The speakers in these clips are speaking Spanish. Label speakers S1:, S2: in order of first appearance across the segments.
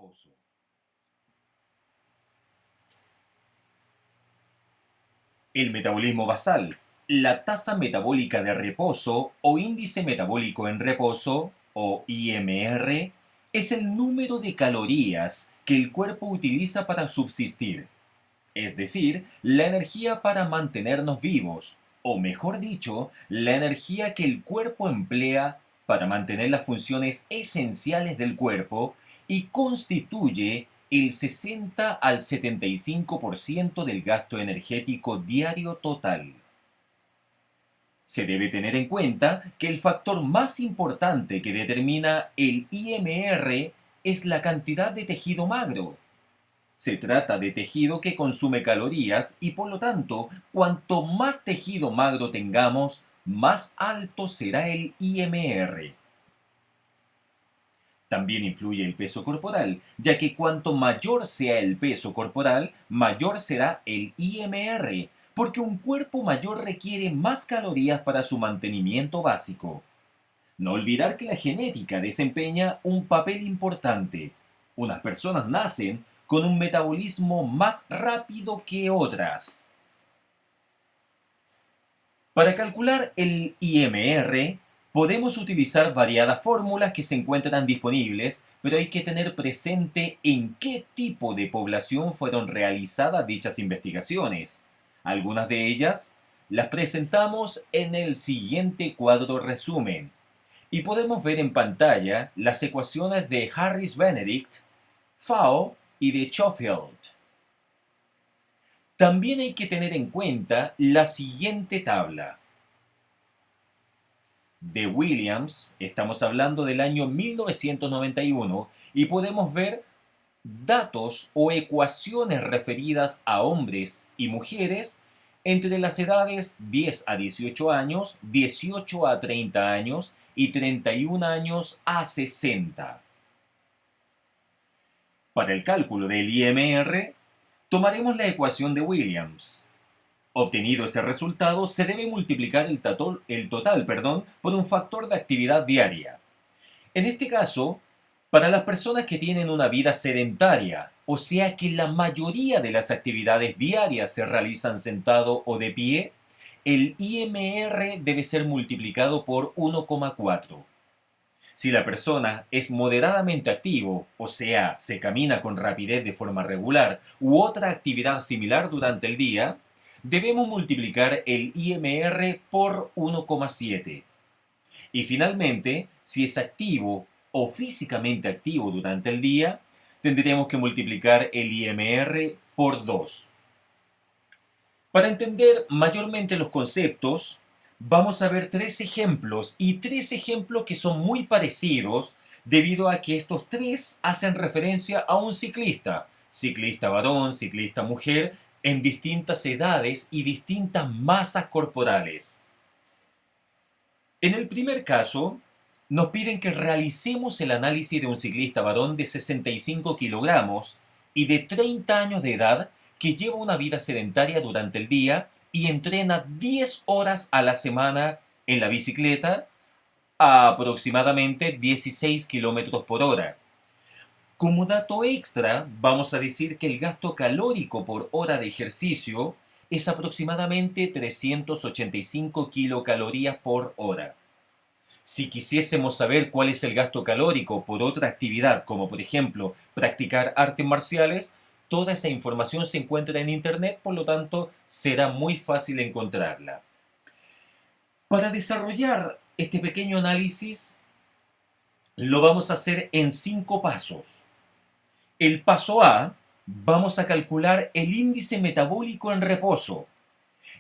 S1: reposo. El metabolismo basal, la tasa metabólica de reposo o índice metabólico en reposo o IMR, es el número de calorías que el cuerpo utiliza para subsistir, es decir, la energía para mantenernos vivos, o mejor dicho, la energía que el cuerpo emplea para mantener las funciones esenciales del cuerpo y constituye el 60 al 75% del gasto energético diario total. Se debe tener en cuenta que el factor más importante que determina el IMR es la cantidad de tejido magro. Se trata de tejido que consume calorías y por lo tanto, cuanto más tejido magro tengamos, más alto será el IMR. También influye el peso corporal, ya que cuanto mayor sea el peso corporal, mayor será el IMR, porque un cuerpo mayor requiere más calorías para su mantenimiento básico. No olvidar que la genética desempeña un papel importante. Unas personas nacen con un metabolismo más rápido que otras. Para calcular el IMR, podemos utilizar variadas fórmulas que se encuentran disponibles, pero hay que tener presente en qué tipo de población fueron realizadas dichas investigaciones. Algunas de ellas las presentamos en el siguiente cuadro resumen, y podemos ver en pantalla las ecuaciones de Harris-Benedict, Fao y de Schofield. También hay que tener en cuenta la siguiente tabla. De Williams, estamos hablando del año 1991, y podemos ver datos o ecuaciones referidas a hombres y mujeres entre las edades 10 a 18 años, 18 a 30 años y 31 años a 60. Para el cálculo del IMR, tomaremos la ecuación de Williams. Obtenido ese resultado, se debe multiplicar el total por un factor de actividad diaria. En este caso, para las personas que tienen una vida sedentaria, o sea que la mayoría de las actividades diarias se realizan sentado o de pie, el IMR debe ser multiplicado por 1,4. Si la persona es moderadamente activo, o sea, se camina con rapidez de forma regular u otra actividad similar durante el día, debemos multiplicar el IMR por 1,7. Y finalmente, si es activo o físicamente activo durante el día, tendremos que multiplicar el IMR por 2. Para entender mayormente los conceptos, vamos a ver tres ejemplos que son muy parecidos debido a que estos tres hacen referencia a un ciclista varón, ciclista mujer, en distintas edades y distintas masas corporales. En el primer caso, nos piden que realicemos el análisis de un ciclista varón de 65 kilogramos y de 30 años de edad que lleva una vida sedentaria durante el día y entrena 10 horas a la semana en la bicicleta a aproximadamente 16 kilómetros por hora. Como dato extra, vamos a decir que el gasto calórico por hora de ejercicio es aproximadamente 385 kilocalorías por hora. Si quisiésemos saber cuál es el gasto calórico por otra actividad, como por ejemplo practicar artes marciales, toda esa información se encuentra en internet, por lo tanto será muy fácil encontrarla. Para desarrollar este pequeño análisis, lo vamos a hacer en 5 pasos. El paso A, vamos a calcular el índice metabólico en reposo.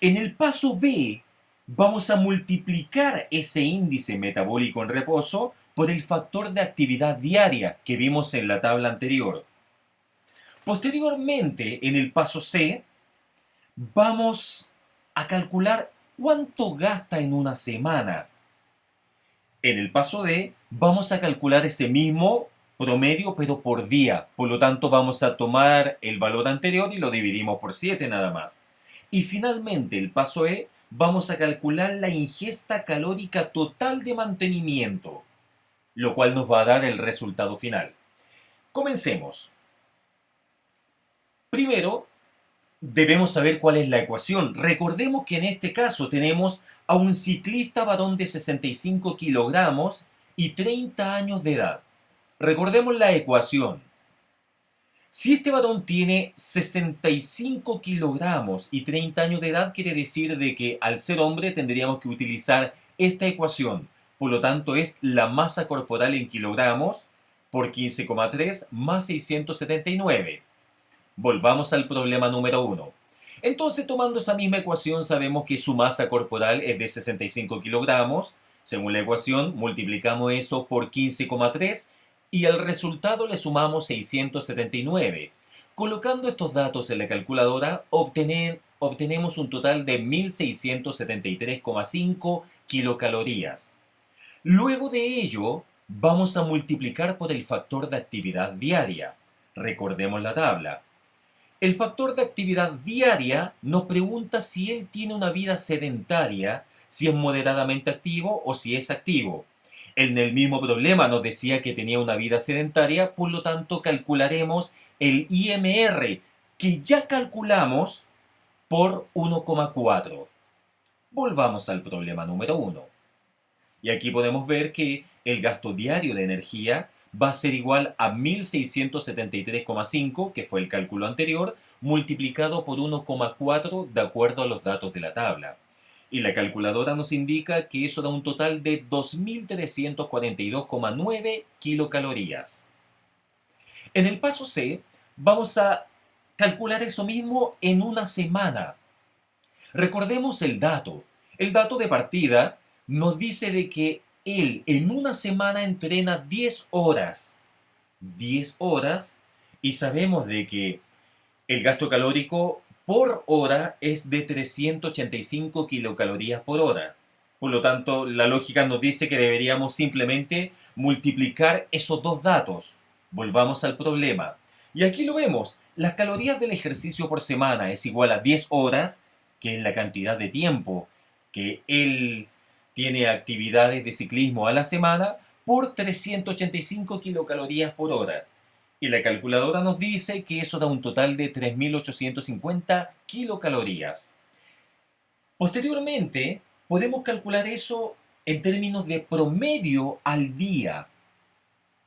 S1: En el paso B, vamos a multiplicar ese índice metabólico en reposo por el factor de actividad diaria que vimos en la tabla anterior. Posteriormente, en el paso C, vamos a calcular cuánto gasta en una semana. En el paso D, vamos a calcular ese mismo promedio, pero por día. Por lo tanto, vamos a tomar el valor anterior y lo dividimos por 7 nada más. Y finalmente, el paso E, vamos a calcular la ingesta calórica total de mantenimiento, lo cual nos va a dar el resultado final. Comencemos. Primero, debemos saber cuál es la ecuación. Recordemos que en este caso tenemos a un ciclista varón de 65 kilogramos y 30 años de edad. Recordemos la ecuación. Si este varón tiene 65 kilogramos y 30 años de edad, quiere decir de que al ser hombre tendríamos que utilizar esta ecuación. Por lo tanto, es la masa corporal en kilogramos por 15,3 más 679. Volvamos al problema número 1. Entonces, tomando esa misma ecuación, sabemos que su masa corporal es de 65 kilogramos. Según la ecuación, multiplicamos eso por 15,3 y al resultado le sumamos 679. Colocando estos datos en la calculadora, obtenemos un total de 1673,5 kilocalorías. Luego de ello, vamos a multiplicar por el factor de actividad diaria. Recordemos la tabla. El factor de actividad diaria nos pregunta si él tiene una vida sedentaria, si es moderadamente activo o si es activo. En el mismo problema nos decía que tenía una vida sedentaria, por lo tanto calcularemos el IMR, que ya calculamos por 1,4. Volvamos al problema número 1. Y aquí podemos ver que el gasto diario de energía va a ser igual a 1673,5, que fue el cálculo anterior, multiplicado por 1,4 de acuerdo a los datos de la tabla. Y la calculadora nos indica que eso da un total de 2342,9 kilocalorías. En el paso C vamos a calcular eso mismo en una semana. Recordemos el dato. El dato de partida nos dice de que él en una semana entrena 10 horas. 10 horas y sabemos de que el gasto calórico por hora es de 385 kilocalorías por hora. Por lo tanto, la lógica nos dice que deberíamos simplemente multiplicar esos dos datos. Volvamos al problema. Y aquí lo vemos. Las calorías del ejercicio por semana es igual a 10 horas, que es la cantidad de tiempo que él tiene actividades de ciclismo a la semana, por 385 kilocalorías por hora. Y la calculadora nos dice que eso da un total de 3.850 kilocalorías. Posteriormente, podemos calcular eso en términos de promedio al día.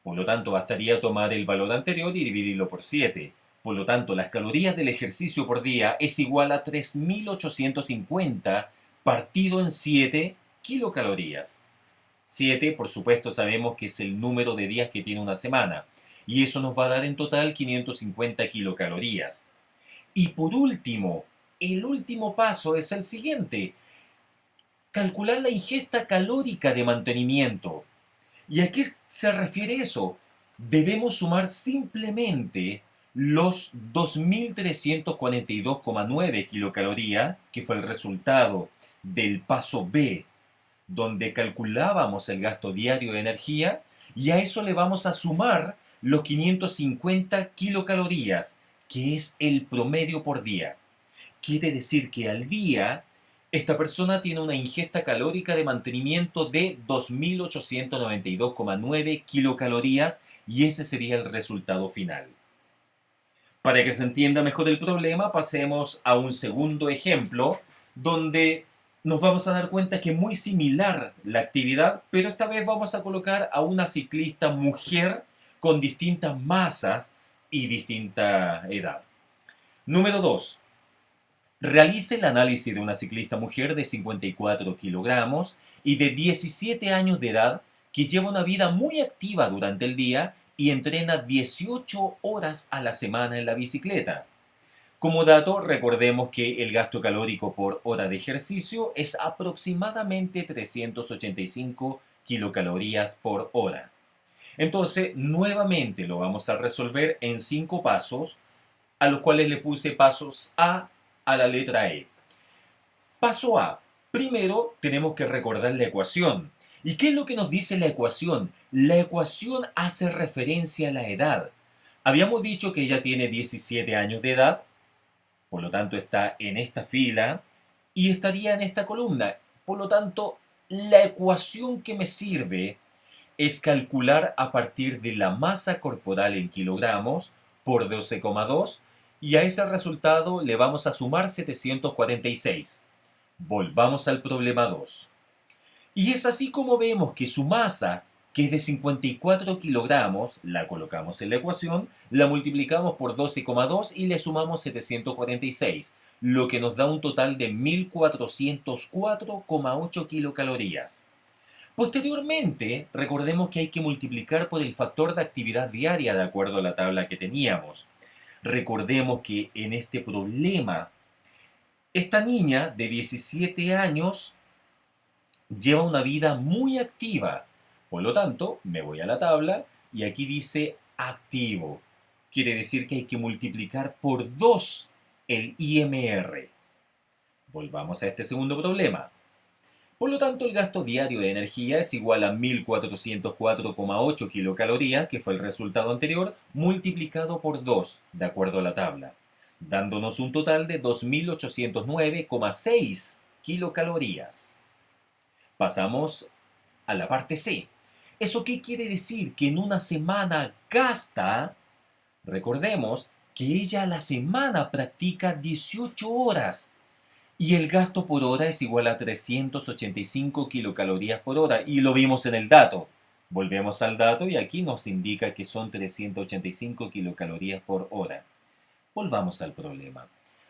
S1: Por lo tanto, bastaría tomar el valor anterior y dividirlo por 7. Por lo tanto, las calorías del ejercicio por día es igual a 3.850 partido en 7 kilocalorías. 7, por supuesto, sabemos que es el número de días que tiene una semana. Y eso nos va a dar en total 550 kilocalorías. Y por último, el último paso es el siguiente. Calcular la ingesta calórica de mantenimiento. ¿Y a qué se refiere eso? Debemos sumar simplemente los 2.342,9 kilocalorías, que fue el resultado del paso B, donde calculábamos el gasto diario de energía, y a eso le vamos a sumar los 550 kilocalorías, que es el promedio por día. Quiere decir que al día esta persona tiene una ingesta calórica de mantenimiento de 2.892,9 kilocalorías y ese sería el resultado final. Para que se entienda mejor el problema, pasemos a un segundo ejemplo donde nos vamos a dar cuenta que es muy similar la actividad, pero esta vez vamos a colocar a una ciclista mujer con distintas masas y distinta edad. Número 2. Realice el análisis de una ciclista mujer de 54 kilogramos y de 17 años de edad que lleva una vida muy activa durante el día y entrena 18 horas a la semana en la bicicleta. Como dato, recordemos que el gasto calórico por hora de ejercicio es aproximadamente 385 kilocalorías por hora. Entonces, nuevamente lo vamos a resolver en 5 pasos, a los cuales le puse pasos A la letra E. Paso A. Primero tenemos que recordar la ecuación. ¿Y qué es lo que nos dice la ecuación? La ecuación hace referencia a la edad. Habíamos dicho que ella tiene 17 años de edad, por lo tanto está en esta fila y estaría en esta columna. Por lo tanto, la ecuación que me sirve es calcular a partir de la masa corporal en kilogramos por 12,2 y a ese resultado le vamos a sumar 746. Volvamos al problema 2. Y es así como vemos que su masa, que es de 54 kilogramos, la colocamos en la ecuación, la multiplicamos por 12,2 y le sumamos 746, lo que nos da un total de 1404,8 kilocalorías. Posteriormente, recordemos que hay que multiplicar por el factor de actividad diaria de acuerdo a la tabla que teníamos. Recordemos que en este problema, esta niña de 17 años lleva una vida muy activa. Por lo tanto, me voy a la tabla y aquí dice activo. Quiere decir que hay que multiplicar por 2 el IMR. Volvamos a este segundo problema. Por lo tanto, el gasto diario de energía es igual a 1404,8 kilocalorías, que fue el resultado anterior, multiplicado por 2, de acuerdo a la tabla, dándonos un total de 2809,6 kilocalorías. Pasamos a la parte C. ¿Eso qué quiere decir? Que en una semana gasta, recordemos que ella a la semana practica 18 horas y el gasto por hora es igual a 385 kilocalorías por hora y lo vimos en el dato. Volvemos al dato y aquí nos indica que son 385 kilocalorías por hora. Volvamos al problema.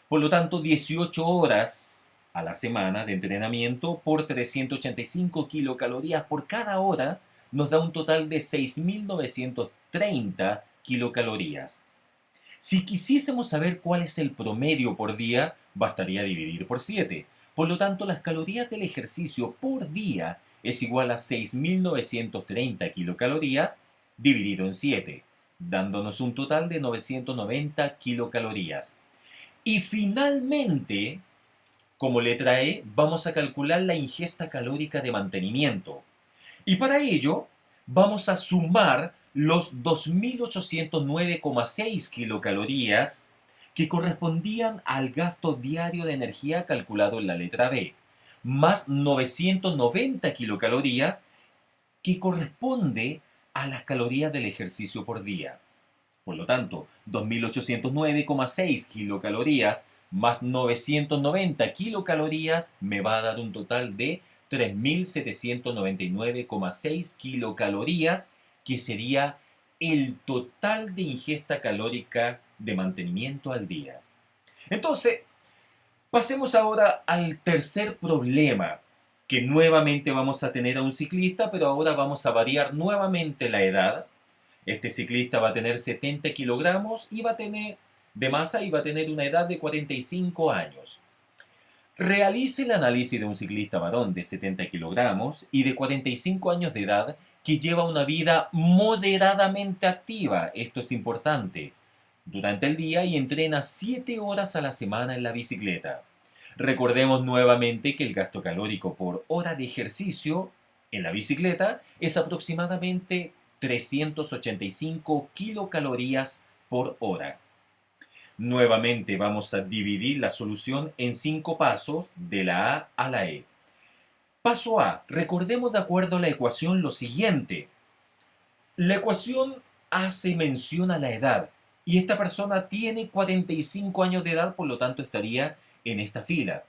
S1: Por lo tanto, 18 horas a la semana de entrenamiento por 385 kilocalorías por cada hora nos da un total de 6.930 kilocalorías. Si quisiésemos saber cuál es el promedio por día, bastaría dividir por 7. Por lo tanto, las calorías del ejercicio por día es igual a 6.930 kilocalorías dividido en 7, dándonos un total de 990 kilocalorías. Y finalmente, como letra E, vamos a calcular la ingesta calórica de mantenimiento. Y para ello, vamos a sumar los 2.809,6 kilocalorías que correspondían al gasto diario de energía calculado en la letra B, más 990 kilocalorías que corresponde a las calorías del ejercicio por día. Por lo tanto, 2.809,6 kilocalorías más 990 kilocalorías me va a dar un total de 3.799,6 kilocalorías, que sería el total de ingesta calórica de mantenimiento al día. Entonces, pasemos ahora al tercer problema, que nuevamente vamos a tener a un ciclista, pero ahora vamos a variar nuevamente la edad. Este ciclista va a tener 70 kilogramos y va a tener de masa y va a tener una edad de 45 años. Realice el análisis de un ciclista varón de 70 kilogramos y de 45 años de edad que lleva una vida moderadamente activa, esto es importante, durante el día y entrena 7 horas a la semana en la bicicleta. Recordemos nuevamente que el gasto calórico por hora de ejercicio en la bicicleta es aproximadamente 385 kilocalorías por hora. Nuevamente vamos a dividir la solución en 5 pasos de la A a la E. Paso A. Recordemos de acuerdo a la ecuación lo siguiente. La ecuación hace mención a la edad y esta persona tiene 45 años de edad, por lo tanto estaría en esta fila.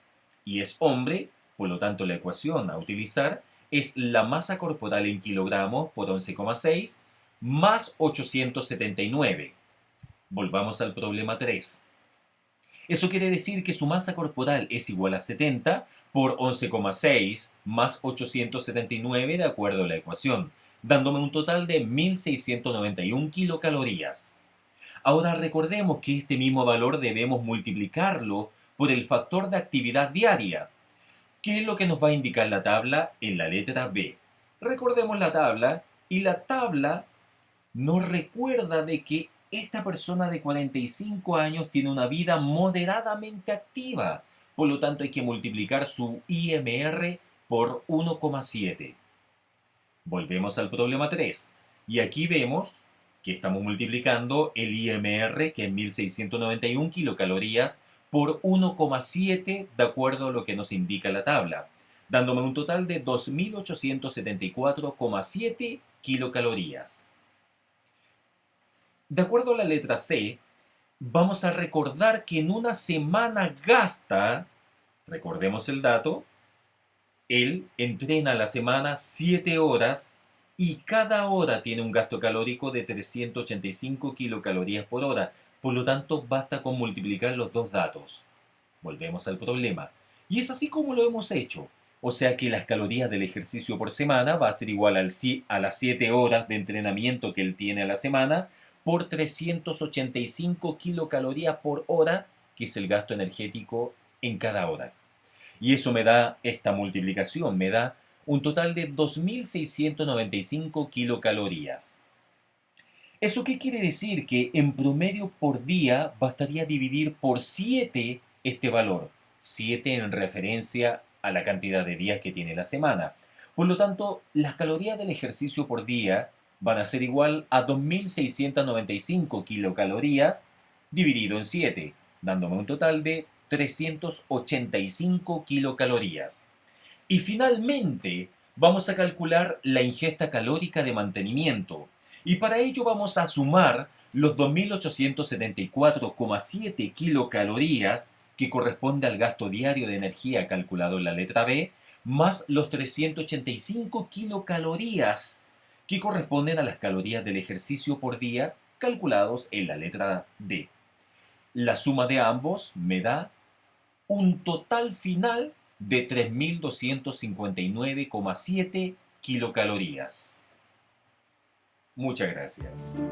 S1: Y es hombre, por lo tanto la ecuación a utilizar es la masa corporal en kilogramos por 11,6 más 879. Volvamos al problema 3. Eso quiere decir que su masa corporal es igual a 70 por 11,6 más 879 de acuerdo a la ecuación, dándome un total de 1.691 kilocalorías. Ahora recordemos que este mismo valor debemos multiplicarlo por el factor de actividad diaria. ¿Qué es lo que nos va a indicar la tabla en la letra B? Recordemos la tabla y la tabla nos recuerda de que esta persona de 45 años tiene una vida moderadamente activa. Por lo tanto, hay que multiplicar su IMR por 1,7. Volvemos al problema 3. Y aquí vemos que estamos multiplicando el IMR, que es 1.691 kilocalorías, por 1,7 de acuerdo a lo que nos indica la tabla, dándome un total de 2.874,7 kilocalorías. De acuerdo a la letra C, vamos a recordar que en una semana gasta, recordemos el dato, él entrena a la semana 7 horas y cada hora tiene un gasto calórico de 385 kilocalorías por hora. Por lo tanto, basta con multiplicar los dos datos. Volvemos al problema. Y es así como lo hemos hecho. O sea que las calorías del ejercicio por semana va a ser igual a las 7 horas de entrenamiento que él tiene a la semana por 385 kilocalorías por hora, que es el gasto energético en cada hora. Y eso me da, esta multiplicación me da un total de 2.695 kilocalorías. ¿Eso qué quiere decir? Que en promedio por día bastaría dividir por 7 este valor. 7 en referencia a la cantidad de días que tiene la semana. Por lo tanto, las calorías del ejercicio por día van a ser igual a 2.695 kilocalorías dividido en 7, dándome un total de 385 kilocalorías. Y finalmente, vamos a calcular la ingesta calórica de mantenimiento. Y para ello vamos a sumar los 2.874,7 kilocalorías que corresponde al gasto diario de energía calculado en la letra B, más los 385 kilocalorías que corresponden a las calorías del ejercicio por día calculados en la letra D. La suma de ambos me da un total final de 3.259,7 kilocalorías. Muchas gracias.